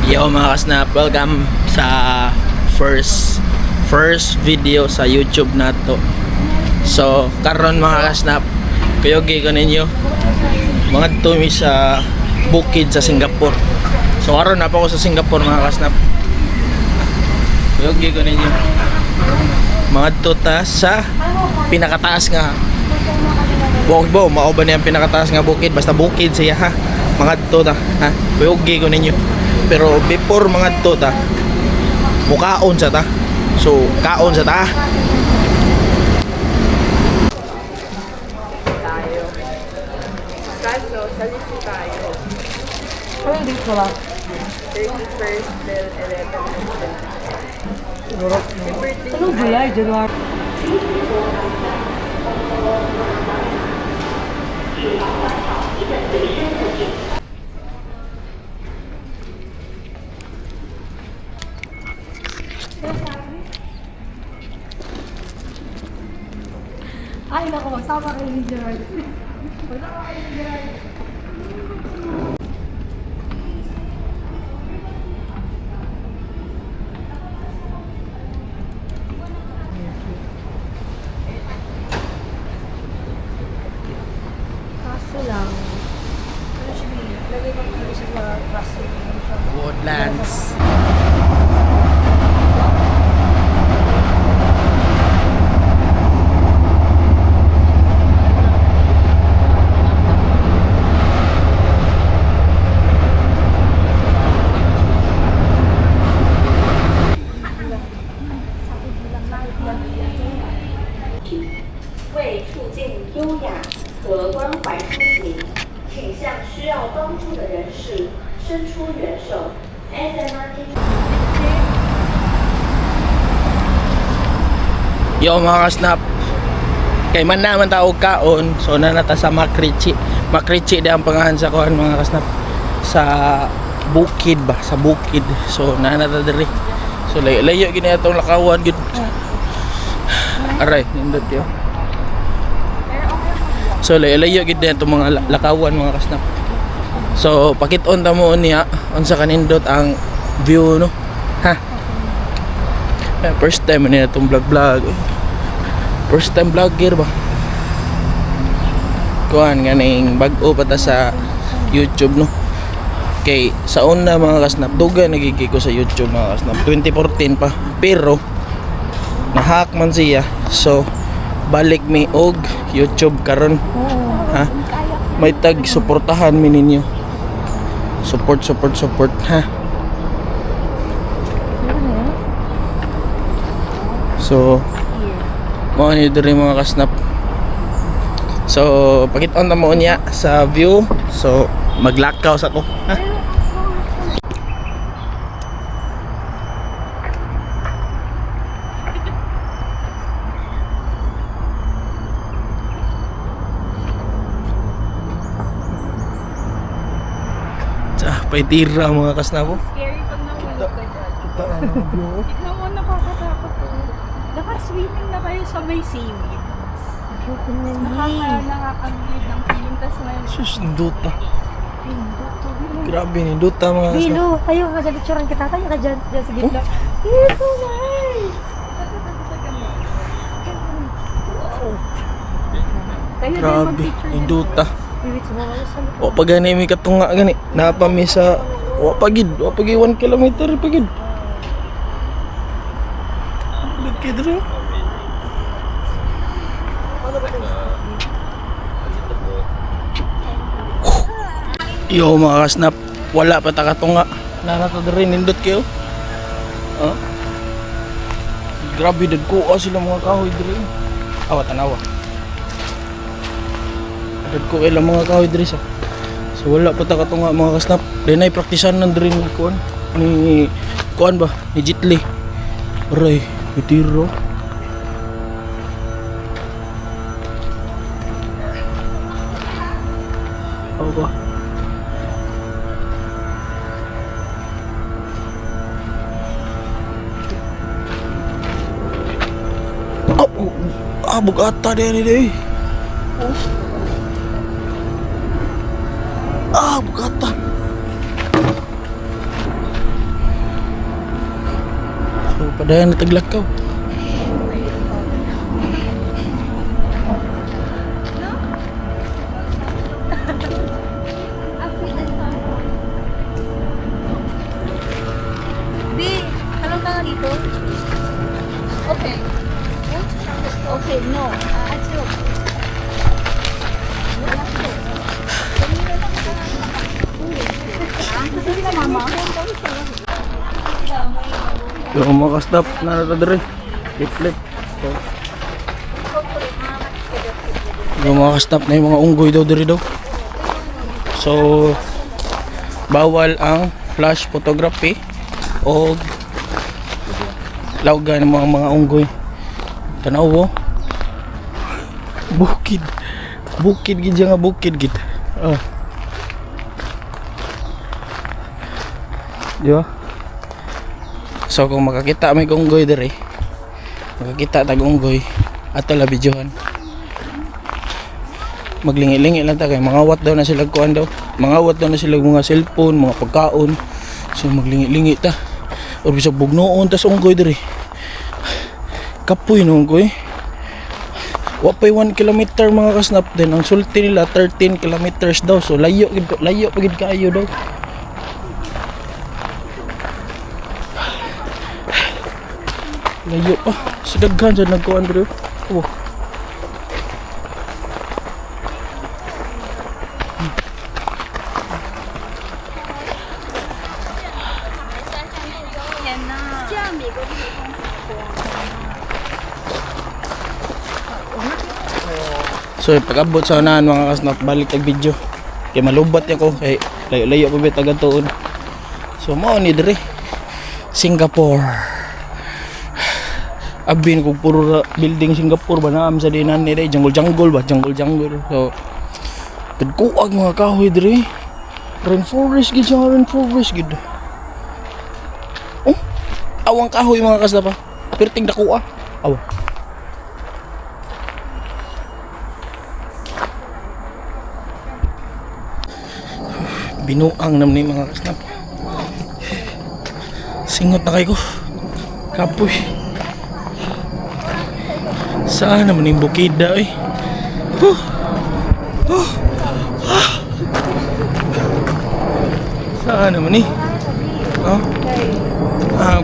Yo mga kasnap, welcome sa first video sa YouTube nato. So karon mga kasnap, kuyogi ko ninyo mga tumi sa bukid sa Singapore. So karon na pa ako sa Singapore mga kasnap. Kuyogi ko ninyo mga tuta sa pinakataas nga Bogbo, mao ba niya pinakataas nga bukid, basta bukid siya ha. Mga tuta ha, kuyogi ko ninyo. Pero before mga to ta, mukaon sa ta. So, kaon sa ta. Tayo. Kaso, salisi tayo. Ano dito ba? 31st till 11th. Anong July? January? Ay, naku, magsama kayo ni Gerard. Magsama kayo ni Gerard. Kaso lang, ano siya niya? Lagay ko kami siya sa kaso. Woodlands. Yo mga kasnap, kay man naman tao kaon, so nanata sa Makrichi di ang pangahan sa kuhan mga kasnap, sa bukid ba, sa bukid. So nanata diri, so layo gini atong lakawan gid. Aray nindot yo. So layo gid atong mga lakawan mga kasnap. So pakit-on ta mo niya unsa kanindot ang view no ha. First time na itong vlog. First time vlogger ba? Kuhan nga ning bag-o pa ta sa YouTube no. Kay sa una mga kasnap, duga nagigig ko sa YouTube mga kasnap 2014 pa. Pero nahack man siya. So balik mi og YouTube karon. Ha? May tag suportahan mi ninyo. Support ha. So mo ni diri mga kasnap. So pakit-on ta mo niya sa view. So maglakaw sa ko. Ha? Paitira mga kasnap. Scary pag nahulog ka dyan. Tignan mo, nakakatakot po. Naka-swimming na kayo sa may seaweeds. Nakakagilid ng feeling. Tapos may... Sus, duta. Grabe ni duta mga kasnap. Bilo, kayo nga dyan, picturean kita. Tayo ka dyan, dyan sa gitna. It's so nice! Kayo din Grabe, mag-picture ni din. duta. Wait, sumama ko sa O pag gani mi katunga gani, napami sa wa pagid 1 kilometer pagid. Bukid rin. Yo mga kasnap, wala pa ta katunga. Nanato diri nindot kayo. Oh. Grabe dagko sila mga kahoy diri. Awa tanawa. Dagko ilang mga kahoy diri sa. So wala pa ta katunga mga kasnap. Dinay praktisan nan diri ni kuan. Ni kuan ba? Ni Jitli. Aray, bitiro. Awa ba? Bugata din ini. Bugata. Padayan na taglakaw. Di, talong ka nga dito. Okay. Okay, no. Achoo. Kasi ka mama. Yung mga ka-stop na natadari. Flip. So, yung mga ka-stop na yung mga unggoy daw diri daw. So, bawal ang flash photography o lawgan ng mga unggoy. Tanaw oh. Bukid gid nga bukid gid. Ah. Di ba? So kung makakita may unggoy diri, makakita tag unggoy ato la videohan. Maglingi-lingi lang ta kay mangawat daw na sila kuan daw. Mangawat daw na sila mga cellphone, mga pagkaon. So maglingi-lingi ta. Or bisag bugnoon tas unggoy diri. Kapoy no unggoy. Wapay 1 kilometer mga kasnap din. Ang sulti nila 13 kilometers daw. So layo pa gid kaayo daw. Layo pa. So daghan dyan nagkuhan bro. Oh. Yan na. So pag-abot sa unahan mga kasnap, balik tag video. Kay malubat ako kay layo-layo pa bit agad tuon. So mao ni diri Singapore. Abin ko puro building Singapore ba naam sa dinan ni day jungle ba jungle. So pagkuag mga kahoy diri. Rainforest gid siya rainforest gid. Oh, awang kahoy mga kasnap. Perting dako ah. Aw. Binuang naman ni mga kasnap. Singot na kayo ko. Kapoy. Saan naman yung bukida eh. Saan naman eh. Oh.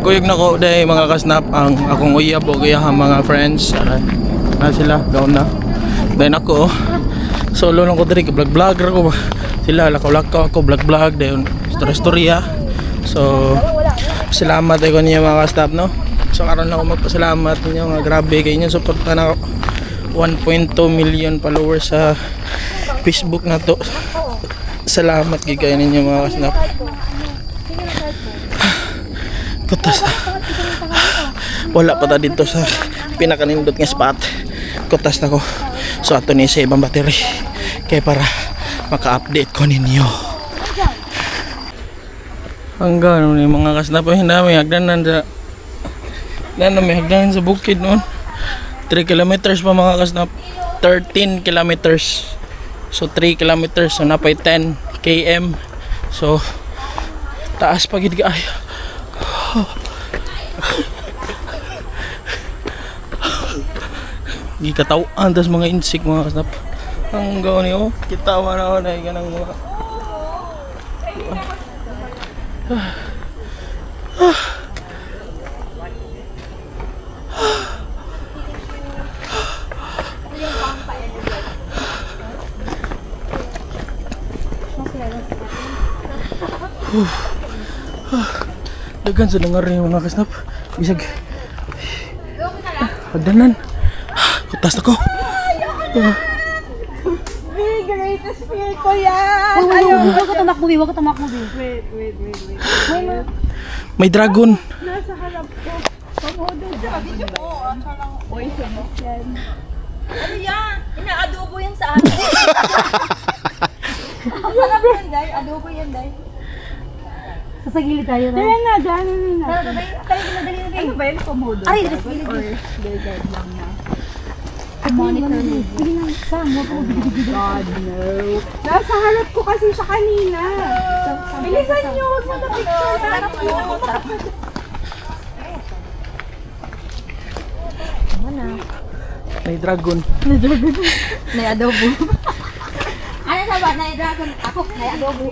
Kuyog na ko dahil mga kasnap ang akong uyab o kaya mga friends. Na sila, gaon na. Dahil ako solo lang ko diri, vlog-vlogger ko ba. Sila lakaw-lakaw ako vlog dahil story-storya. So salamat ko niyo mga ka-stop no. So karon ako magpasalamat ninyo nga grabe kay inyo suporta na 1.2 million followers sa Facebook na to. Salamat gid kayo ninyo mga ka-stop. Kutas na. Wala pa ta dito sa pinakanindot nga spot. Kutas na ko. So ato ni sa ibang battery kay para maka-update ko ninyo. Hanggang ni mga kasnap ay may hagdanan sa may hagdanan sa bukid noon. 3 kilometers pa mga kasnap. 13 kilometers. So 3 kilometers so napay 10 km. So taas pa gid kaayo. Gikataw-an tas mga insect mga kasnap. Ang gawin niyo, kita mo na ako na ganang mga dagan sa nangar yung mga kasnap. Bisag pagdanan. Kutas ako. Greatest fear ko yan! Ayun! Huwag ka tamakbo, huwag ka tamakbo. Wait. May dragon. Nasa harap ko. Pamodo dyan. Video mo. Ang sarang poisonous yan. Ano yan? Ina-adobo yan sa akin. Ang sarap yan, Day. Adobo yan, Day. Sa gilid tayo na. Tara na, dyan na. Tayo na, dali na. Ano ba yan? Komodo? Ay, dali sa Or gilid. desert lang na. Monitor mo. Sige na, Sam. God, no. Nasa harap ko kasi siya kanina. Bilisan niyo. Huwag mo na picture. Sarap mo. May dragon. May adobo. Ano sa ba? May dragon. Ako, may adobo.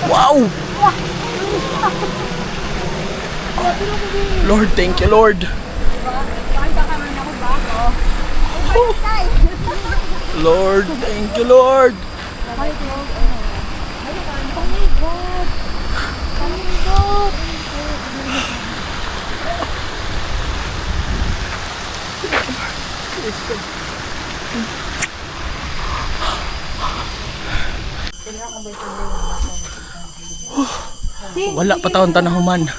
Wow! Lord, thank you, Lord. Lord, thank you, Lord. Wala pa taon tanahuman.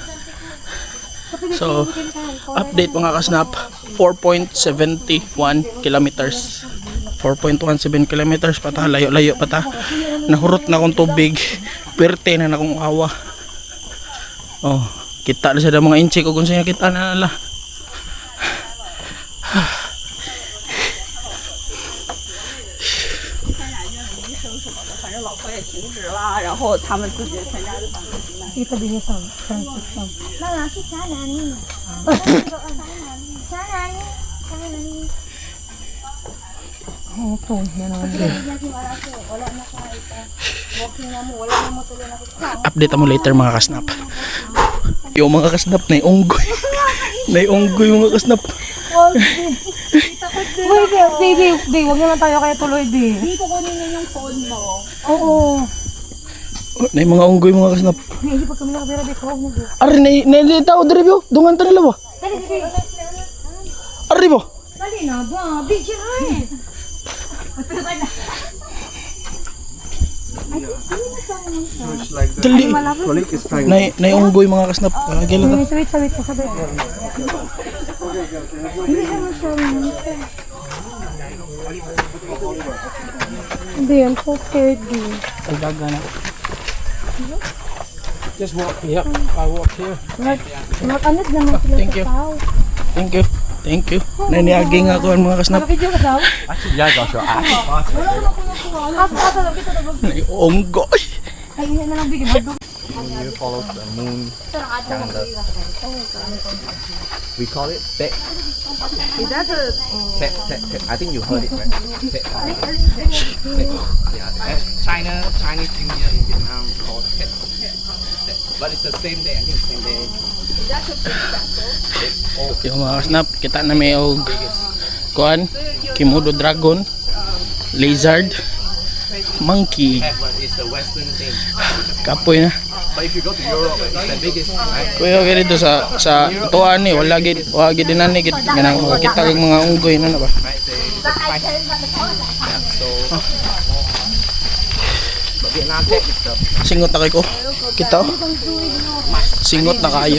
So, update mga kasnap, 4.71 kilometers. 4.17 kilometers pa ta, layo-layo pa ta. Nahurot na akong tubig, pwerte na akong awa. Oh, kita na sa mga inchi ko kung sino kita na nala. 然后他们自己全家就把那个一个比较少，三十少。那拿去加哪里？加哪里？加哪里？ Oh, ito. Yan ang Update mo later mga kasnap. Yung mga kasnap na unggoy. Na unggoy mga kasnap. Wait, baby, wag naman tayo kaya tuloy, baby. Hindi ko kunin niya yung phone mo. Oo. Na mga unggoy mga kasnap. Hindi pa kami nakabira, baby. Huwag mo, baby. Ari na tao diri bio. Dungan ta nila ba? Dali, baby. Ari ba? Dali na ba? Bigyan rin. Dali. Na unggoy mga kasnap. Gila ta. Wait, sabit. Hindi, I'm so scared, baby. Just walk. Yep, I walk here. Mag-anod naman sila Thank sa you. tao. Thank you. Naniaging ako ang mga kasnap. Nakapidyo ka daw? Actually, I got your ass. Asa, dito na ba? Na unggoy. Ay, yan na lang bigyan. It follows the moon calendar. We call it Tek. Is that a Tek. I think you heard it, right? Tek. Yeah, that's Chinese New Year in Vietnam called Tek. But it's the same day. I think same day. Yung mga kasnap, kita na may og kuan, Komodo dragon, lizard, monkey, But it's the Western thing. kapoy na. But if you go to Europe, it's the biggest, right? Kuya kaya dito sa tuan ni wala gid dinani gid ganang makita kag mga unggoy na ba. Right? It's a price. Yeah, so. But Vietnam Tek is the. Singot na kay ko. Kita oh. Singot na kayo.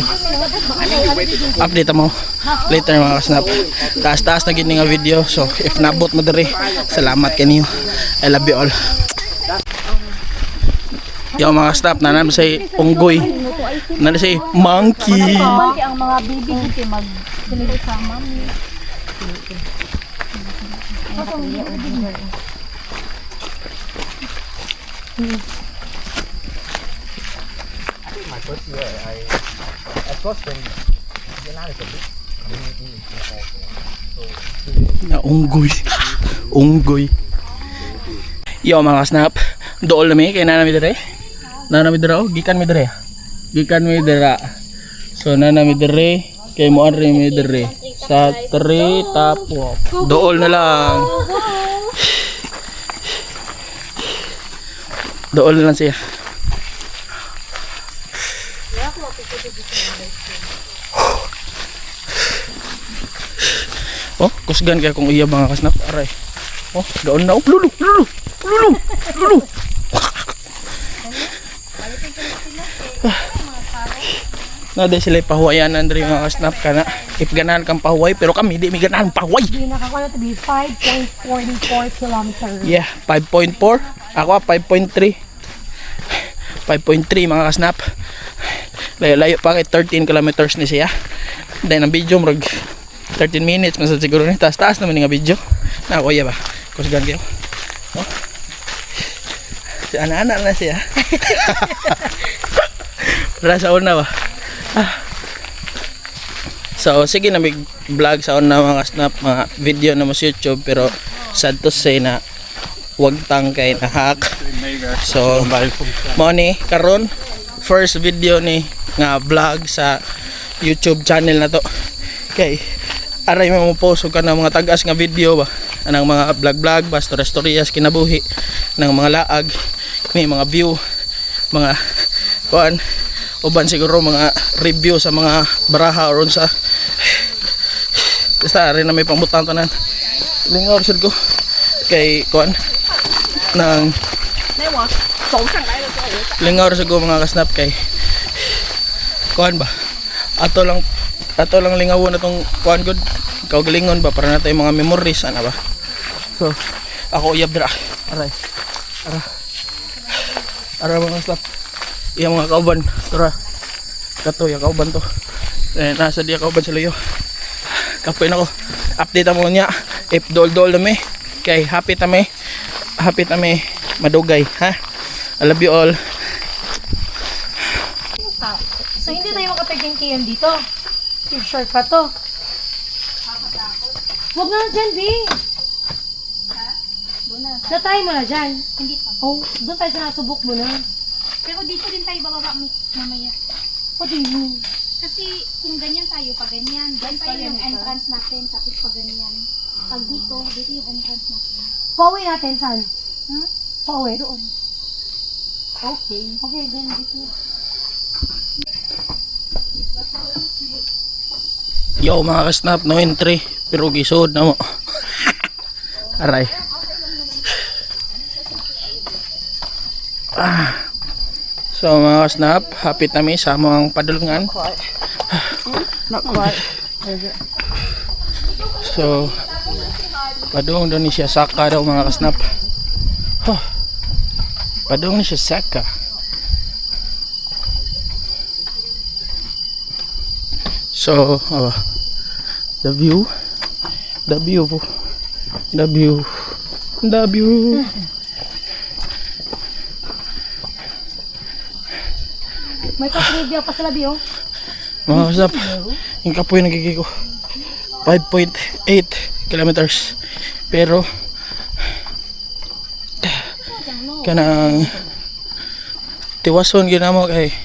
Update mo later mga kasnap. Taas na gid nga video. So if nabot mo diri, salamat kaniyo. I love you all. Yung mga staff na naman sa unggoy, na sa monkey. monkey ang mga baby kasi mag-deliver sa mami. I think my first year, at first when Vietnam is a big community in Singapore, Na unggoy. Yo mga snap, dool na mi kay nanami dire. Nanami dire oh, gikan mi dire. So nanami dire kay mo ari mi dire. Sa 3 tapo. Dool na lang. Dool na lang siya. Oh, kusgan kaya kung iya mga kasnap aray. Oh, doon na. Oh, lulu. Nada sila pahuwayan Andre mga kasnap kana. If ganahan kang pahuway pero kami di mi ganahan pahuway. Hindi nakakuha to be 5.44 kilometers. Yeah, 5.4. Ako 5.3. 5.3 mga kasnap. Layo pa kay 13 kilometers ni siya. Dahil ang video murag 13 minutes masad siguro ni taas naman nga video. Na kuya ba? Kusgan kayo. Oh. Si anak-anak na siya. Tara sa una ba? So sige na may vlog sa una mga snap, mga video na mo sa YouTube, pero sad to say na wag tangkay na hack. So mo ni karon first video ni nga vlog sa YouTube channel na to. Kay aray mo post ka ng mga tagas nga video ba, anang mga vlog ba, storyas kinabuhi ng mga laag, may mga view, mga kuan, uban siguro mga review sa mga baraha or sa basta rin na may pambutan tanan. Lingaw sir ko kay kuan nang lingaw sa ko mga kasnap kay kuan ba, ato lang lingawon na tong kuan good kaugalingon ba para natay mga memories ana ba. So ako uyab dira aray ara mga kasnap iya mga kauban tara kato ya kauban to nasa dia kauban sa layo kapoy na ko update mo niya if dol na me kay happy tami madugay ha. I love you all. So, hindi tayo makapaging KM dito. Yung shortcut to. Huwag na dyan, B. Natry mo na dyan. Hindi pa. Oh, doon tayo sa nasubok mo na. Pero dito din tayo bababa mamaya. Pati mo. Kasi kung ganyan tayo, pag ganyan, dyan tayo yung entrance natin, tapos pag ganyan. Pag dito yung entrance natin. Pauwi natin, saan? Hmm? Pauwi? Doon. Okay. Okay, then dito. Yo mga kasnap, no entry pero gisod na mo. Aray. So mga kasnap, happy kami sa mga padulungan. Not quite. So padung daw ni siya saka daw mga kasnap. Padung ni siya saka. So the view May pa-trivia pa sila, B, oh. mga kasnap, yung kapoy nagigiko 5.8 kilometers pero kanang tiwason ginamo kay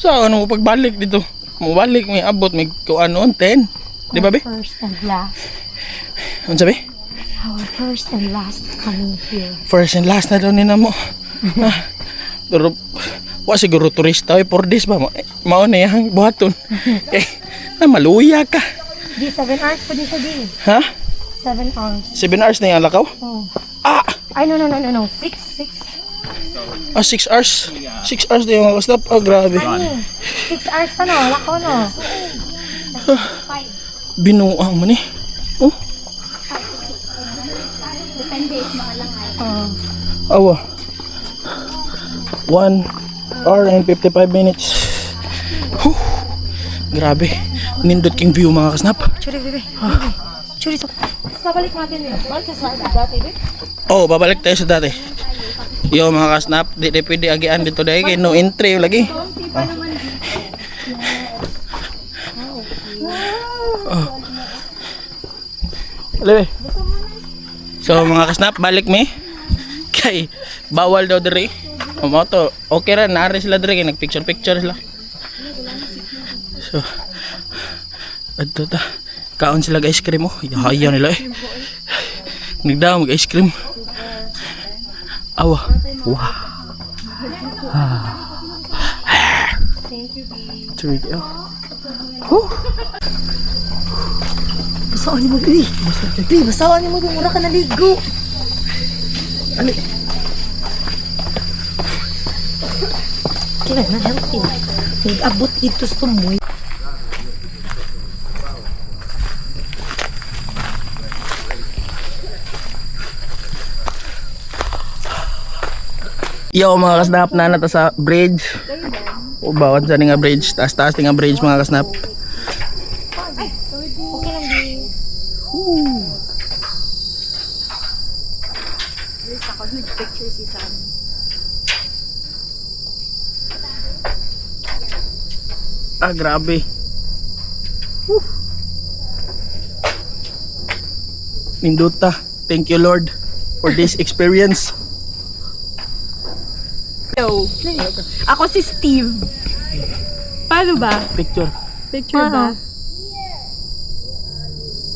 sa ano pagbalik dito mabalik may abot may kuan noon 10 di ba be? First and last. Ano sabi? Our first and last coming here. First and last na daw ni namo. Pero wa siguro turista oy for this ba mao na yang buhaton kay na maluya ka. Di 7 hours pa din siya, di. Ha? 7 hours. 7 hours na yung lakaw? Oh. Ah! Ay, no. 6 6 hours. 6 hours na yung stop. Oh, grabe. 6 hours pa, no? Lakaw, no? Binuang mo ni. Oh, Depende, mga lang ay. Oh. awa. 1 hour and 55 minutes. Huh. Grabe. Nindot king view mga kasnap. Churi, bebe. Churi, so. Babalik natin yun. Balik sa slide dati, bebe. Oh, babalik tayo sa dati. Yo mga kasnap, di pwede agian dito dahil kay no entry yung lagi. Oh. Lebe. So mga kasnap, balik mi. Kay bawal daw diri. Mo to, okay ra naari sila diri kay nagpicture sila. So adto ta. Kaon sila ice cream oh. Hayaw nila eh. Nagdaw mag ice cream. Awa. Wow. Thank you, B. Thank you. Basaan ni mo, B. B, basaan ni mo. Mura ka naligo. Ali. Kailangan healthy. Nag-abot dito sa tumoy. Yo mga kasnap, na nata sa bridge. O bawat sa nga bridge, taas-taas nga bridge mga kasnap. Okay lang, B. Grabe. Woo. Ninduta. Thank you Lord for this experience. Hello. Ako si Steve. Paano ba? Picture. Picture ba?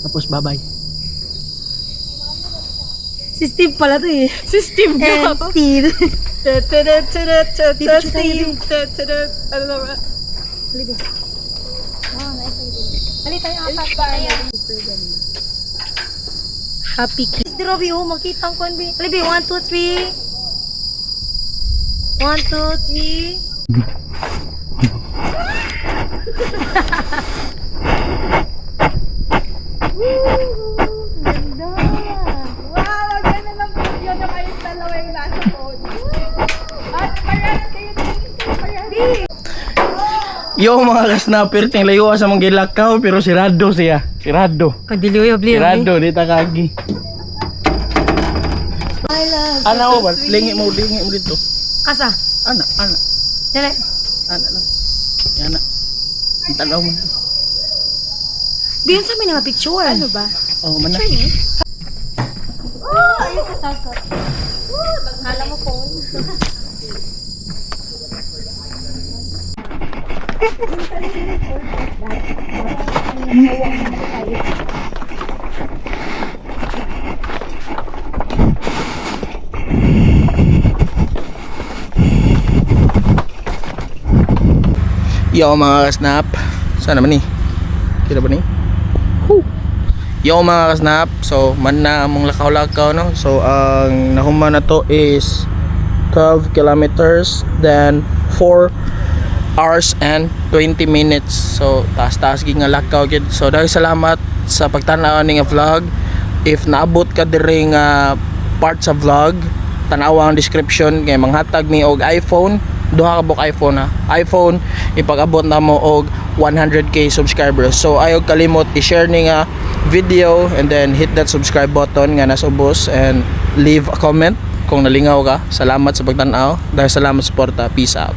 Tapos bye-bye. Si Steve pala to eh. Si Steve And Gao. Steve. Steve. Ano na ba? Halika tayo apat. Happy Is the Robbie, oh, makita ang konbi. Alibi, 1, 2, 3. 1, 2, 3. Wow! Ganda ng video na kayong dalawa yung nasa phone. At parehas kayo din. Yo mga ka-snapper, ting layo sa mga gilakaw pero sirado siya. Sirado. Kadiliw, Sirado, di takagi. Ana mo ba? Lingi mo dito. Asa? Ana. Dali. Ana lang. Yan na. Ang tanaw mo. Biyon sa amin nga picture. Ano ba? Oh, mana. Kala mo po. Yo mga ka-snap. Saan naman ni? Kita ba ni? Yo mga ka-snap. So, man na among lakaw-lakaw no. So, ang nahuman na to is 12 kilometers then 4 hours and 20 minutes. So, taas-taas gi nga lakaw gid. So, dahil salamat sa pagtanaw ni nga vlog. If naabot ka diri nga part sa vlog, tanawa ang description kay manghatag mi og iPhone. Duha ka buk iPhone ha. iPhone ipag-abot na mo og 100k subscribers. So ayaw kalimot i-share ni nga video and then hit that subscribe button nga nasa ubos and leave a comment kung nalingaw ka. Salamat sa pagtan-aw. Dahil salamat sa suporta. Peace out.